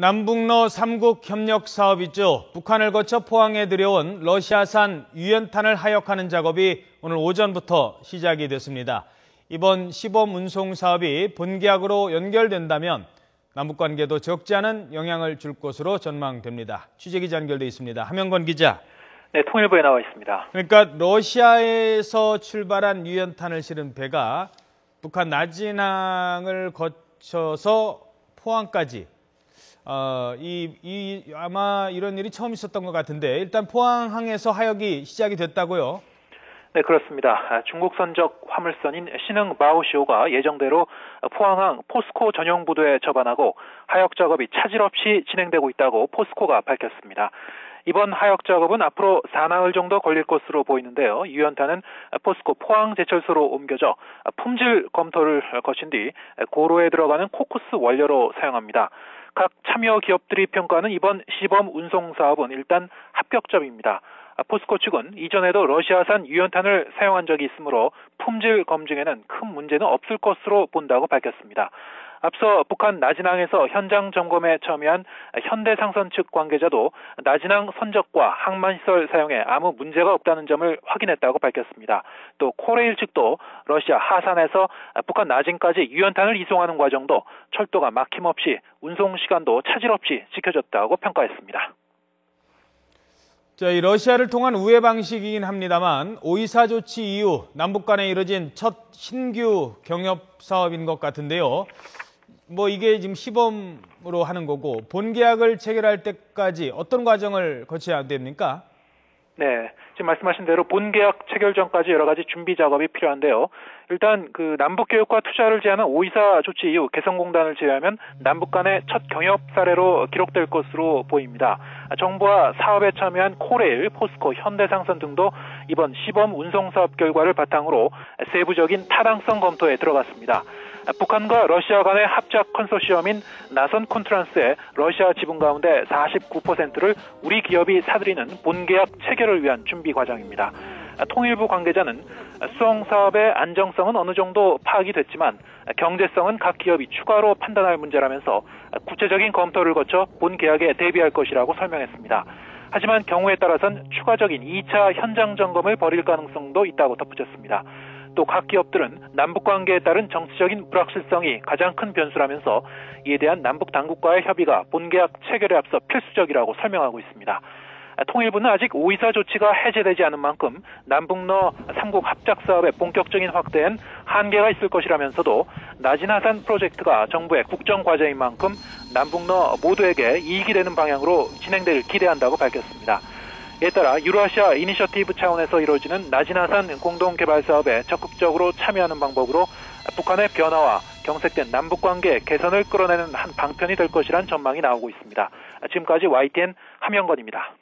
남북러 3국 협력 사업이죠. 북한을 거쳐 포항에 들여온 러시아산 유연탄을 하역하는 작업이 오늘 오전부터 시작이 됐습니다. 이번 시범 운송 사업이 본계약으로 연결된다면 남북관계도 적지 않은 영향을 줄 것으로 전망됩니다. 취재기자 연결돼 있습니다. 함영건 기자. 네, 통일부에 나와 있습니다. 그러니까 러시아에서 출발한 유연탄을 실은 배가 북한 나진항을 거쳐서 포항까지 아마 이런 일이 처음 있었던 것 같은데 일단 포항항에서 하역이 시작이 됐다고요? 네, 그렇습니다. 중국 선적 화물선인 신흥 마오시오가 예정대로 포항항 포스코 전용 부두에 접안하고 하역 작업이 차질 없이 진행되고 있다고 포스코가 밝혔습니다. 이번 하역 작업은 앞으로 4나흘 정도 걸릴 것으로 보이는데요. 유연탄은 포스코 포항 제철소로 옮겨져 품질 검토를 거친 뒤 고로에 들어가는 코쿠스 원료로 사용합니다. 각 참여 기업들이 평가하는 이번 시범 운송 사업은 일단 합격점입니다. 포스코 측은 이전에도 러시아산 유연탄을 사용한 적이 있으므로 품질 검증에는 큰 문제는 없을 것으로 본다고 밝혔습니다. 앞서 북한 나진항에서 현장 점검에 참여한 현대상선 측 관계자도 나진항 선적과 항만시설 사용에 아무 문제가 없다는 점을 확인했다고 밝혔습니다. 또 코레일 측도 러시아 하산에서 북한 나진까지 유연탄을 이송하는 과정도 철도가 막힘없이 운송 시간도 차질 없이 지켜졌다고 평가했습니다. 이 러시아를 통한 우회 방식이긴 합니다만 5.24 조치 이후 남북 간에 이뤄진 첫 신규 경협 사업인 것 같은데요. 이게 지금 시범으로 하는 거고 본계약을 체결할 때까지 어떤 과정을 거쳐야 됩니까? 네, 지금 말씀하신 대로 본계약 체결 전까지 여러 가지 준비 작업이 필요한데요. 일단 남북 교역과 투자를 제한한 5.24 조치 이후 개성공단을 제외하면 남북 간의 첫 경협 사례로 기록될 것으로 보입니다. 정부와 사업에 참여한 코레일, 포스코, 현대상선 등도 이번 시범 운송 사업 결과를 바탕으로 세부적인 타당성 검토에 들어갔습니다. 북한과 러시아 간의 합작 컨소시엄인 나선 콘트란스의 러시아 지분 가운데 49%를 우리 기업이 사들이는 본계약 체결을 위한 준비 과정입니다. 통일부 관계자는 수송 사업의 안정성은 어느 정도 파악이 됐지만 경제성은 각 기업이 추가로 판단할 문제라면서 구체적인 검토를 거쳐 본계약에 대비할 것이라고 설명했습니다. 하지만 경우에 따라선 추가적인 2차 현장 점검을 벌일 가능성도 있다고 덧붙였습니다. 또 각 기업들은 남북 관계에 따른 정치적인 불확실성이 가장 큰 변수라면서 이에 대한 남북 당국과의 협의가 본계약 체결에 앞서 필수적이라고 설명하고 있습니다. 통일부는 아직 5.24 조치가 해제되지 않은 만큼 남북러 3국 합작 사업의 본격적인 확대엔 한계가 있을 것이라면서도 나진하산 프로젝트가 정부의 국정 과제인 만큼 남북러 모두에게 이익이 되는 방향으로 진행되길 기대한다고 밝혔습니다. 이에 따라 유라시아 이니셔티브 차원에서 이루어지는 나진하산 공동개발 사업에 적극적으로 참여하는 방법으로 북한의 변화와 경색된 남북관계 개선을 끌어내는 한 방편이 될 것이란 전망이 나오고 있습니다. 지금까지 YTN 함영건입니다.